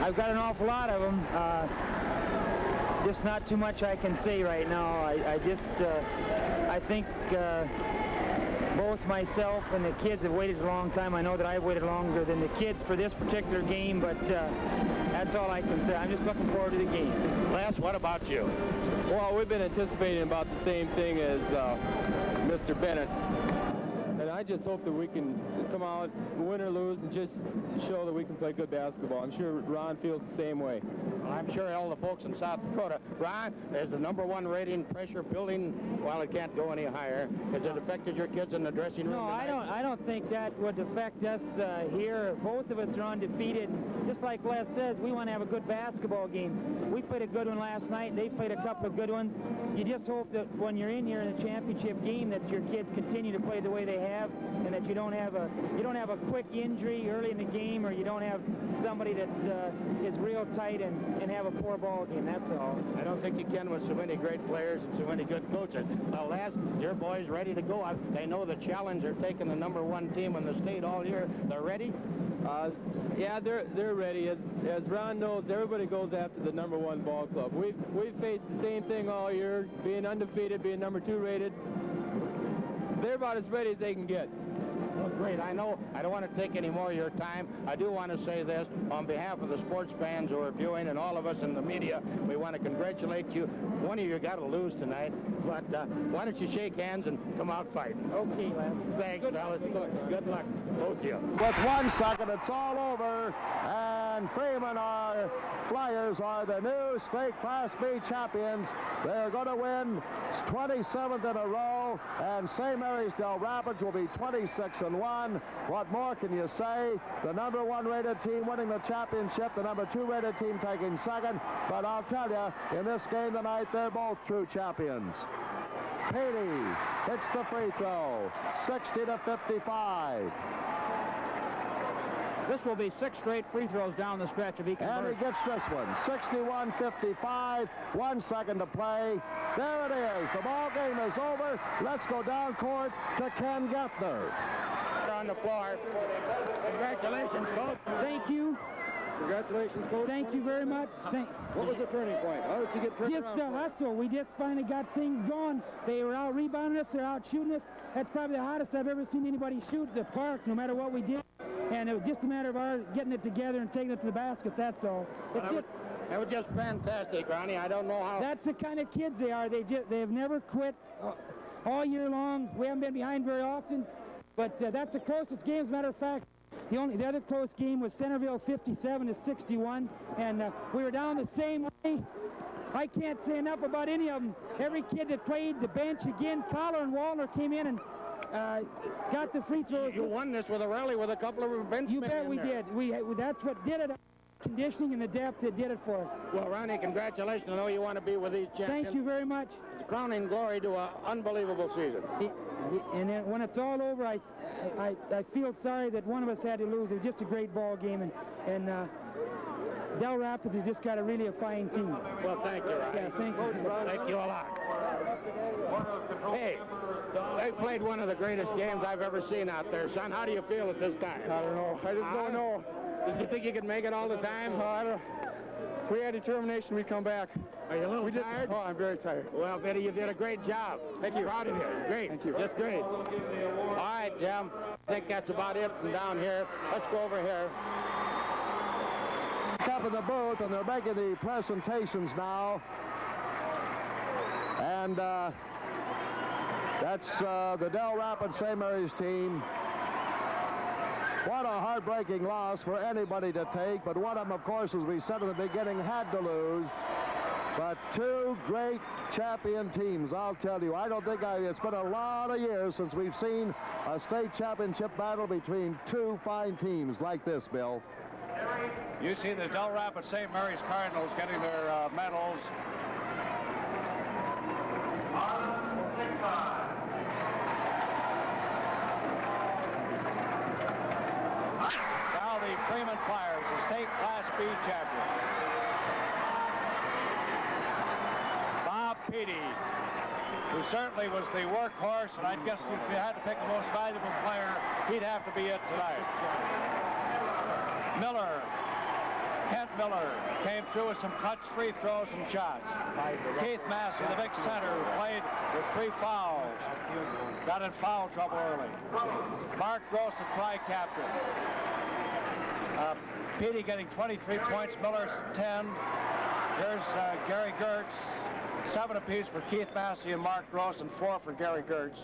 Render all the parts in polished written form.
I've got an awful lot of them. Just not too much I can say right now. I think both myself and the kids have waited a long time. I know that I've waited longer than the kids for this particular game, but that's all I can say. I'm just looking forward to the game. Les, what about you? Well, we've been anticipating about the same thing as Mr. Bennett. And I just hope that we can come out, win or lose, and just show that we can play good basketball. I'm sure Ron feels the same way. I'm sure all the folks in South Dakota. Ron, is the #1 rating pressure building? Well, it can't go any higher. Has it affected your kids in the dressing room? No, tonight? I don't think that would affect us here. Both of us are undefeated. Just like Les says, we want to have a good basketball game. We played a good one last night, and they played a couple of good ones. You just hope that when you're in here in a championship game that your kids continue to play the way they have, and that you don't have a quick injury early in the game, or you don't have somebody that is real tight and have a poor ball game. That's all. I don't think you can with so many great players and so many good coaches. Well, Les, your boys ready to go. They know the challenge. They're taking the #1 team in the state all year. They're ready? Yeah, they're ready. As Ron knows, everybody goes after the #1 ball club. We've faced the same thing all year, being undefeated, being #2 rated. They're about as ready as they can get. Well, great. I know I don't want to take any more of your time. I do want to say this on behalf of the sports fans who are viewing and all of us in the media. We want to congratulate you. One of you got to lose tonight, but why don't you shake hands and come out fighting? Okay, Les. Thanks, fellas. Good luck, both of you. With 1 second, it's all over, and Freeman Flyers are the new state Class B champions. They're going to win 27th in a row, and St. Mary's Dell Rapids will be 26-1. What more can you say? The #1 rated team winning the championship, the #2 rated team taking second. But I'll tell you, in this game tonight, they're both true champions. Petey hits the free throw, 60-55. This will be 6 straight free throws down the stretch if he converts. And he gets this one, 61-55, 1 second to play. There it is, the ball game is over. Let's go down court to Ken Gethner. On the floor. Congratulations, Coach. Thank you. Congratulations, Coach. Thank you very much. What was the turning point? How did you get turned Just the hustle. We just finally got things going. They were out rebounding us. They're out shooting us. That's probably the hottest I've ever seen anybody shoot the park, no matter what we did. And it was just a matter of our getting it together and taking it to the basket. That's all. That was just fantastic, Ronnie. I don't know how. That's the kind of kids they are. They have never quit all year long. We haven't been behind very often, but that's the closest game. As a matter of fact, the other close game was Centerville 57-61, and we were down the same way. I can't say enough about any of them. Every kid that played the bench again, Collar and Wallner came in and got the free throws. You won this with a rally with a couple of benchmen. You bet we did. That's what did it. Conditioning and the depth that did it for us. Well, Ronnie, congratulations. I know you want to be with these champions. Thank you very much. It's crowning glory to an unbelievable season. And then when it's all over, I feel sorry that one of us had to lose. It was just a great ball game, and Dell Rapids has just got a fine team. Well, thank you, Ronnie. Yeah, thank you. Thank you a lot. Hey, they played one of the greatest games I've ever seen out there, son. How do you feel at this time? I don't know. I just don't know. Did you think you could make it all the time? We had determination we'd come back. Are you a little tired? Oh, I'm very tired. Well, Betty, you did a great job. Thank you. Proud of you. Great. Thank you. Just great. All right, Jim. I think that's about it from down here. Let's go over here. Up in the booth, and they're making the presentations now. And that's the Dell Rapids St. Mary's team. What a heartbreaking loss for anybody to take, but one of them, of course, as we said in the beginning, had to lose. But two great champion teams, I'll tell you. I don't think it's been a lot of years since we've seen a state championship battle between two fine teams like this, Bill. You see the Dell Rapids St. Mary's Cardinals getting their medals. Now the Freeman Flyers, the state Class B champion. Bob Petey, who certainly was the workhorse, and I guess if you had to pick the most valuable player, he'd have to be it tonight. Miller, Kent Miller came through with some clutch free throws and shots. Keith Massey, the big center, who played with 3 fouls, got in foul trouble early. Mark Gross, the tri-captain. Petey getting 23 points, Miller 10. Here's Gary Gertz, 7 apiece for Keith Massey and Mark Gross, and 4 for Gary Gertz.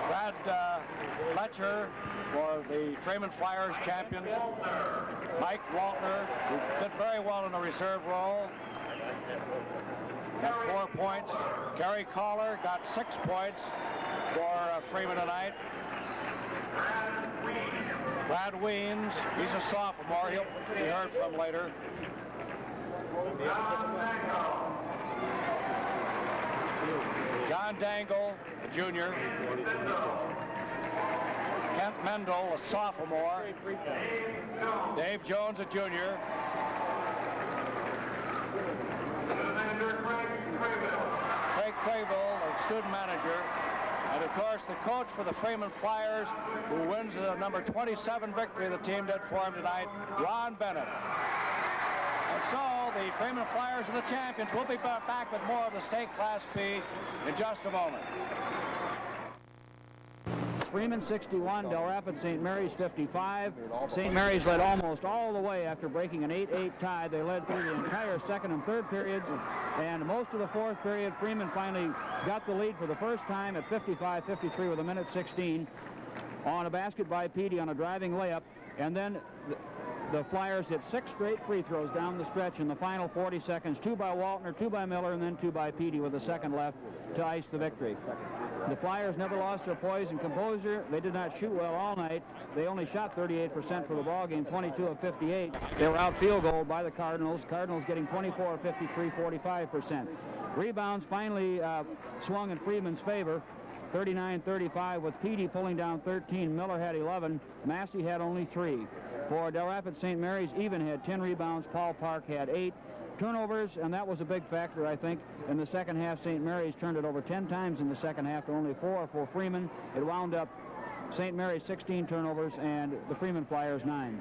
Brad Fletcher for the Freeman Flyers champions. Mike Waltner, who did very well in the reserve role, got 4 points. Gary Collar got 6 points for Freeman tonight. Brad Weems, he's a sophomore. He'll be heard from later. John Dangle, a junior. Kent Mendel, a sophomore. Dave Jones, a junior. Craig Crayville, a student manager. And of course, the coach for the Freeman Flyers, who wins the number 27 victory the team did for him tonight, Ron Bennett. And so the Freeman Flyers are the champions. We'll be back with more of the state Class B in just a moment. Freeman 61, Dell Rapids St. Mary's 55. St. Mary's led almost all the way after breaking an 8-8 tie. They led through the entire second and third periods, and most of the fourth period, Freeman finally got the lead for the first time at 55-53 with 1:16 on a basket by Petey on a driving layup, and then the Flyers hit 6 straight free throws down the stretch in the final 40 seconds, 2 by Waltner, 2 by Miller, and then 2 by Petey with a second left to ice the victory. The Flyers never lost their poise and composure. They did not shoot well all night. They only shot 38% for the ball game, 22 of 58. They were out field goal by the Cardinals. Cardinals getting 24 of 53, 45%. Rebounds finally swung in Freeman's favor, 39-35, with Petey pulling down 13. Miller had 11. Massey had only 3. For Dell Rapids St. Mary's, even had 10 rebounds. Paul Park had 8. Turnovers, and that was a big factor, I think. In the second half, St. Mary's turned it over 10 times in the second half to only 4 for Freeman. It wound up St. Mary's 16 turnovers and the Freeman Flyers 9.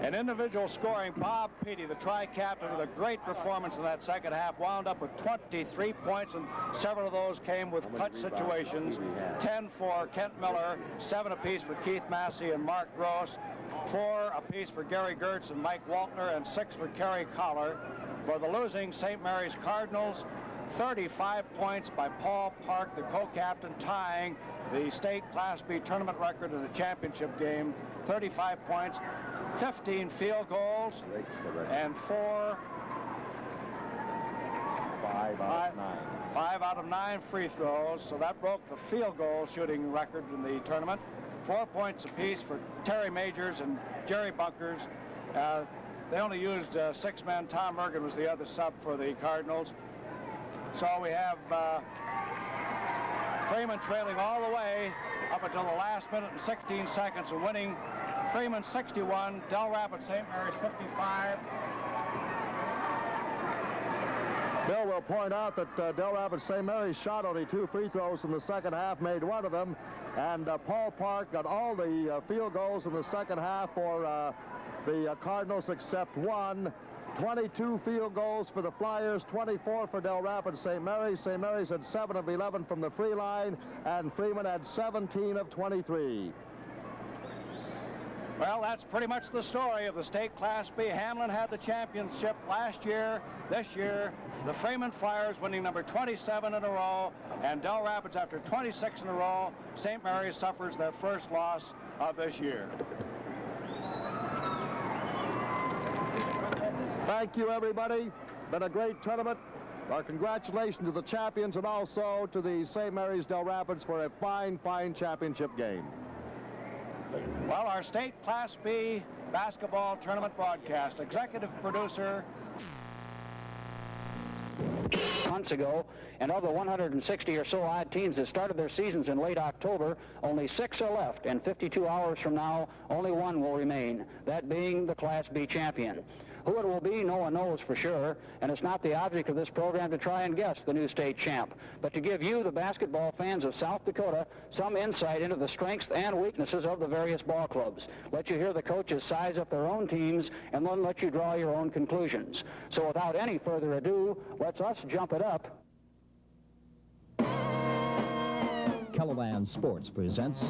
In individual scoring, Bob Petey, the tri-captain, with a great performance in that second half, wound up with 23 points, and several of those came with clutch situations. 10 for Kent Miller, 7 apiece for Keith Massey and Mark Gross, 4 apiece for Gary Gertz and Mike Waltner, and 6 for Kerry Collar. For the losing St. Mary's Cardinals, 35 points by Paul Park, the co-captain, tying the state Class B tournament record in the championship game. 35 points, 15 field goals, and 5 out of 9 free throws. So that broke the field goal shooting record in the tournament. 4 points apiece for Terry Majors and Jerry Bunkers. They only used 6 men. Tom Mergen was the other sub for the Cardinals. So we have Freeman trailing all the way up until the last minute and 16 seconds and winning. Freeman 61, Dell Rapids St. Mary's 55. Bill will point out that Dell Rapids St. Mary's shot only 2 free throws in the second half, made 1 of them, and Paul Park got all the field goals in the second half for the Cardinals except 1. 22 field goals for the Flyers, 24 for Dell Rapids St. Mary's. St. Mary's had 7 of 11 from the free line, and Freeman had 17 of 23. Well, that's pretty much the story of the state Class B. Hamlin had the championship last year. This year, the Freeman Flyers winning number 27 in a row, and Dell Rapids, after 26 in a row, St. Mary's suffers their first loss of this year. Thank you, everybody. Been a great tournament. Our congratulations to the champions and also to the St. Mary's Dell Rapids for a fine, fine championship game. Well, our state Class B basketball tournament broadcast, executive producer. Months ago, and of the 160 or so odd teams that started their seasons in late October, only 6 are left, and 52 hours from now, only 1 will remain, that being the Class B champion. Who it will be, no one knows for sure, and it's not the object of this program to try and guess the new state champ, but to give you, the basketball fans of South Dakota, some insight into the strengths and weaknesses of the various ball clubs. Let you hear the coaches size up their own teams, and then let you draw your own conclusions. So without any further ado, let's us jump it up. Kellerland Sports presents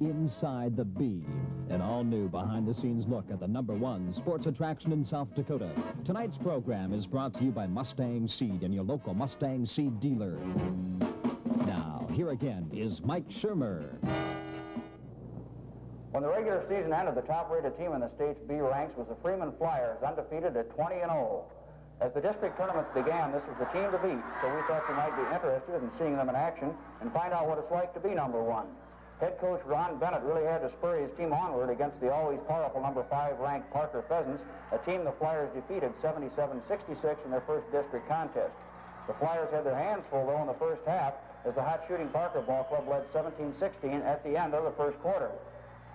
Inside the Bee, an all-new behind-the-scenes look at the #1 sports attraction in South Dakota. Tonight's program is brought to you by Mustang Seed and your local Mustang Seed dealer. Now, here again is Mike Shermer. When the regular season ended, the top-rated team in the state's B ranks was the Freeman Flyers, undefeated at 20-0. As the district tournaments began, this was the team to beat, so we thought you might be interested in seeing them in action and find out what it's like to be #1. Head coach Ron Bennett really had to spur his team onward against the always powerful #5 ranked Parker Pheasants, a team the Flyers defeated 77-66 in their first district contest. The Flyers had their hands full, though, in the first half, as the hot-shooting Parker Ball Club led 17-16 at the end of the first quarter.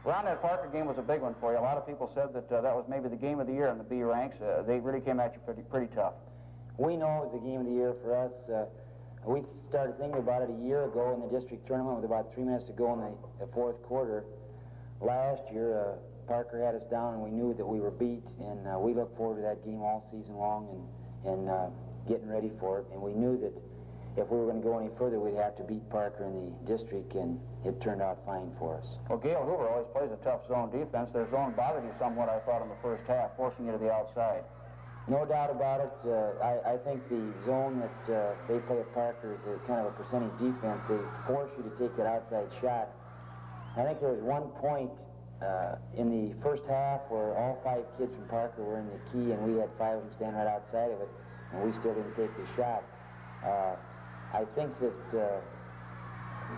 Ron, that Parker game was a big one for you. A lot of people said that that was maybe the game of the year in the B ranks. They really came at you pretty tough. We know it was the game of the year for us. We started thinking about it a year ago in the district tournament with about 3 minutes to go in the fourth quarter. Last year, Parker had us down, and we knew that we were beat, and we looked forward to that game all season long and getting ready for it. And we knew that if we were going to go any further, we'd have to beat Parker in the district, and it turned out fine for us. Well, Gail Hoover always plays a tough zone defense. Their zone bothered you somewhat, I thought, in the first half, forcing you to the outside. No doubt about it. I think the zone that they play at Parker is a kind of a percentage defense. They force you to take that outside shot. I think there was one point in the first half where all 5 kids from Parker were in the key, and we had 5 of them stand right outside of it, and we still didn't take the shot. I think that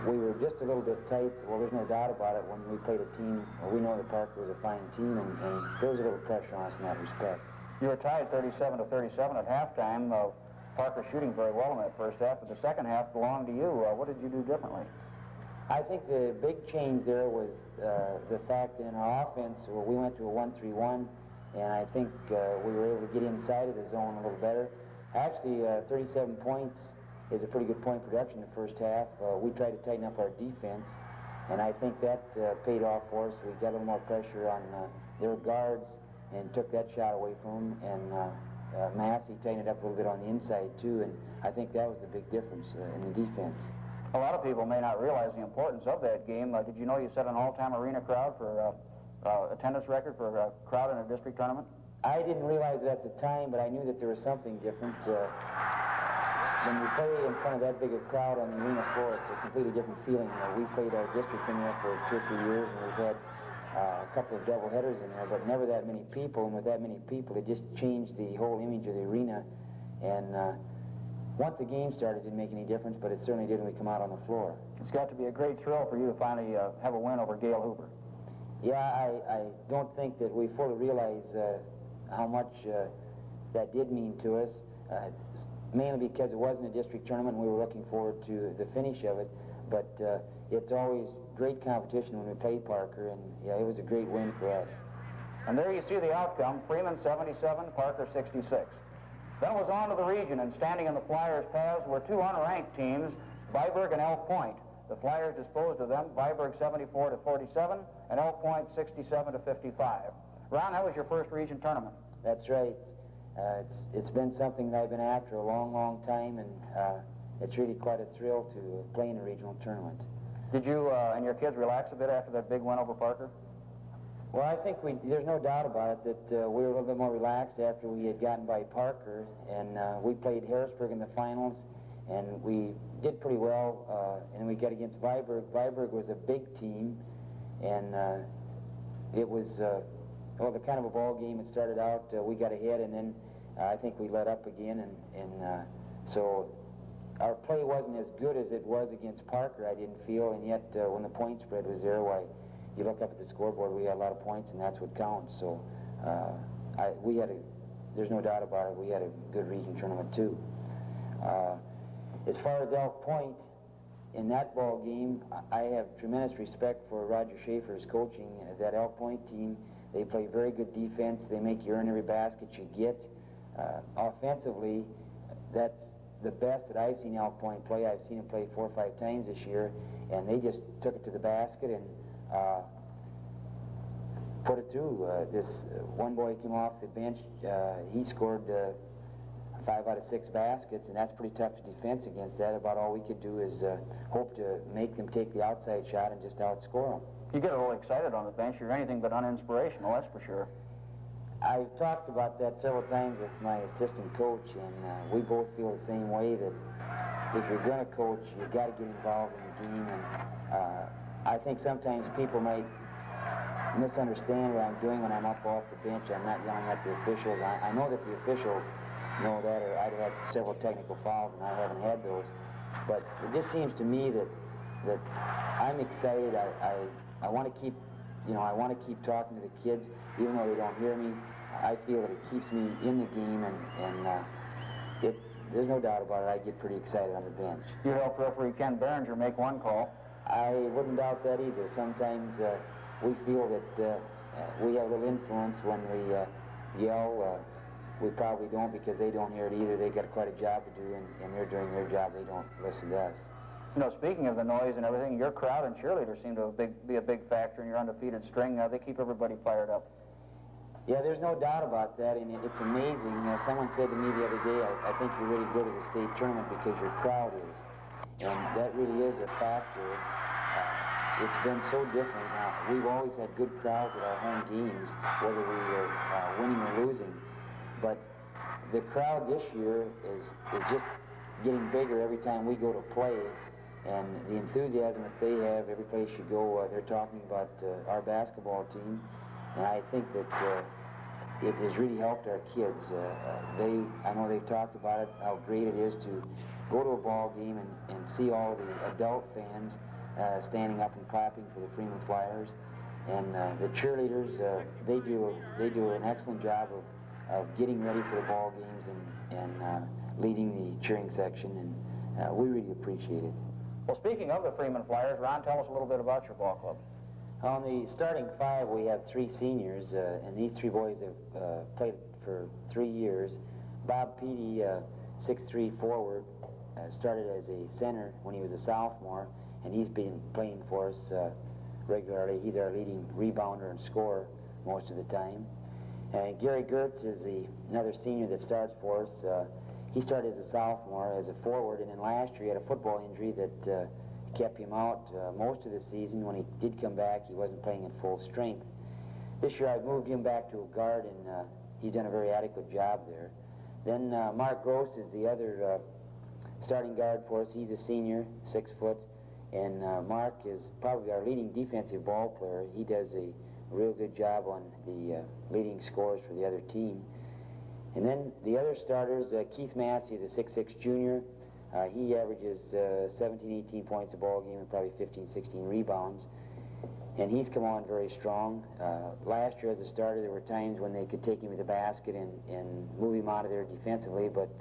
we were just a little bit tight. Well, there's no doubt about it. When we played a team, we know that Parker was a fine team, and there was a little pressure on us in that respect. You were tied 37-37 at halftime. Parker shooting very well in that first half, but the second half belonged to you. What did you do differently? I think the big change there was the fact that in our offense, we went to a 1-3-1, and I think we were able to get inside of the zone a little better. Actually, 37 points is a pretty good point production in the first half. We tried to tighten up our defense, and I think that paid off for us. We got a little more pressure on their guards and took that shot away from them, and Massey tightened it up a little bit on the inside too, and I think that was the big difference in the defense. A lot of people may not realize the importance of that game. Did you know you set an all-time arena crowd for attendance record for a crowd in a district tournament? I didn't realize it at the time, but I knew that there was something different. When you play in front of that big a crowd on the arena floor, it's a completely different feeling. We played our district in there for 2 or 3 years, and we've had a couple of double headers in there, but never that many people. And with that many people, it just changed the whole image of the arena. And once the game started, it didn't make any difference, but it certainly did when we come out on the floor. It's got to be a great thrill for you to finally have a win over Gail Hoover. Yeah, I don't think that we fully realize how much that did mean to us, mainly because it wasn't a district tournament and we were looking forward to the finish of it, but it's always great competition when we played Parker, and yeah, it was a great win for us. And there you see the outcome, Freeman 77, Parker 66. Then it was on to the region, and standing in the Flyers' paths were 2 unranked teams, Viborg and Elk Point. The Flyers disposed of them, Viborg 74-47, and Elk Point 67-55. Ron, that was your first region tournament. That's right. It's been something that I've been after a long, long time, and it's really quite a thrill to play in a regional tournament. Did you and your kids relax a bit after that big win over Parker? Well, I think there's no doubt about it that we were a little bit more relaxed after we had gotten by Parker, and we played Harrisburg in the finals, and we did pretty well, and we got against Viborg. Viborg was a big team, and it was well, the kind of a ball game. It started out, we got ahead, and then I think we let up again, and so our play wasn't as good as it was against Parker, I didn't feel, and yet when the point spread was there, why, you look up at the scoreboard, we had a lot of points, and that's what counts. So there's no doubt about it, we had a good region tournament too. As far as Elk Point, in that ball game, I have tremendous respect for Roger Schaefer's coaching. That Elk Point team, They play very good defense. They make you earn every basket you get. Offensively, that's the best that I've seen Elk Point play. I've seen them play 4 or 5 times this year, and they just took it to the basket and put it through. This one boy came off the bench. He scored 5 out of 6 baskets, and that's pretty tough to defense against that. About all we could do is hope to make them take the outside shot and just outscore them. You get a little excited on the bench. You're anything but uninspirational, that's for sure. I've talked about that several times with my assistant coach, and we both feel the same way, that if you're going to coach, you've got to get involved in the game. And I think sometimes people might misunderstand what I'm doing when I'm up off the bench. I'm not yelling at the officials. I know that the officials know that, or I'd had several technical fouls, and I haven't had those. But it just seems to me that I'm excited. I want to keep, I want to keep talking to the kids, even though they don't hear me. I feel that it keeps me in the game, and there's no doubt about it. I get pretty excited on the bench. You helped referee Ken Behringer make one call. I wouldn't doubt that either. Sometimes we feel that we have a little influence when we yell. We probably don't, because they don't hear it either. They got quite a job to do, and they're doing their job. They don't listen to us. You know, speaking of the noise and everything, your crowd and cheerleaders seem to be a big factor in your undefeated string. They keep everybody fired up. Yeah, there's no doubt about that, and it's amazing. Someone said to me the other day, I think you're really good at the state tournament because your crowd is. And that really is a factor. It's been so different. Now, we've always had good crowds at our home games, whether we were winning or losing. But the crowd this year is just getting bigger every time we go to play. And the enthusiasm that they have, every place you go, they're talking about our basketball team. And I think that it has really helped our kids. I know they've talked about it, how great it is to go to a ball game and see all the adult fans standing up and clapping for the Freeman Flyers. And the cheerleaders, they do an excellent job of getting ready for the ball games and leading the cheering section, and we really appreciate it. Well, speaking of the Freeman Flyers, Ron, tell us a little bit about your ball club. On the starting 5, we have 3 seniors, and these 3 boys have played for 3 years. Bob Petey, 6'3" forward, started as a center when he was a sophomore, and he's been playing for us regularly. He's our leading rebounder and scorer most of the time. And Gary Gertz is another senior that starts for us. He started as a sophomore as a forward, and then last year he had a football injury that kept him out most of the season. When he did come back, he wasn't playing at full strength. This year I've moved him back to a guard, and he's done a very adequate job there. Then Mark Gross is the other starting guard for us. He's a senior, 6 foot, and Mark is probably our leading defensive ball player. He does a real good job on the leading scores for the other team. And then the other starters, Keith Massey is a 6'6" junior. He averages 17, 18 points a ball game and probably 15, 16 rebounds. And he's come on very strong. Last year as a starter, there were times when they could take him to the basket and move him out of there defensively. But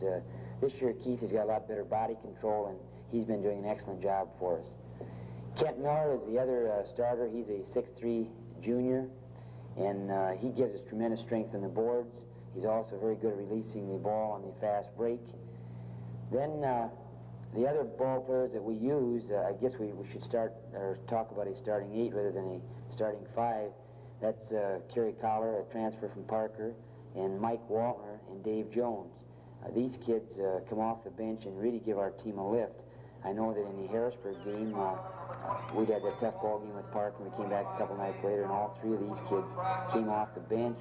this year, Keith has got a lot better body control, and he's been doing an excellent job for us. Kent Miller is the other starter. He's a 6'3" junior, and he gives us tremendous strength on the boards. He's also very good at releasing the ball on the fast break. Then the other ball players that we use, I guess we should start or talk about a starting 8 rather than a starting 5. That's Kerry Collar, a transfer from Parker, and Mike Waltner and Dave Jones. These kids come off the bench and really give our team a lift. I know that in the Harrisburg game, we'd had a tough ball game with Parker. We came back a couple nights later, and all 3 of these kids came off the bench,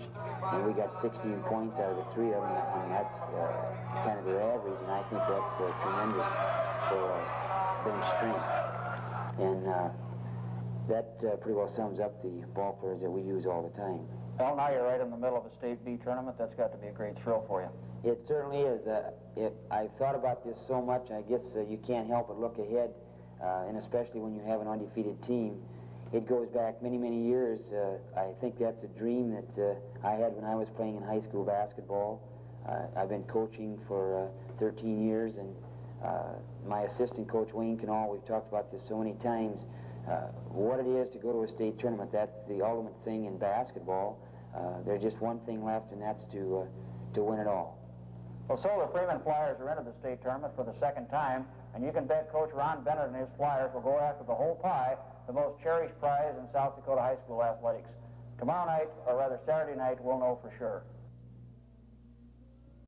and we got 16 points out of the 3 of them. I mean, that's kind of their average, and I think that's tremendous for bench strength. And that pretty well sums up the ball players that we use all the time. Well, now you're right in the middle of a State B tournament. That's got to be a great thrill for you. It certainly is. I've thought about this so much, I guess you can't help but look ahead, and especially when you have an undefeated team. It goes back many, many years. I think that's a dream that I had when I was playing in high school basketball. I've been coaching for 13 years, and my assistant coach, Wayne Canal, we've talked about this so many times. What it is to go to a state tournament, that's the ultimate thing in basketball. There's just one thing left, and that's to win it all. Well, so the Freeman Flyers are into the state tournament for the second time, and you can bet Coach Ron Bennett and his Flyers will go after the whole pie, the most cherished prize in South Dakota high school athletics. Tomorrow night, or rather Saturday night, we'll know for sure.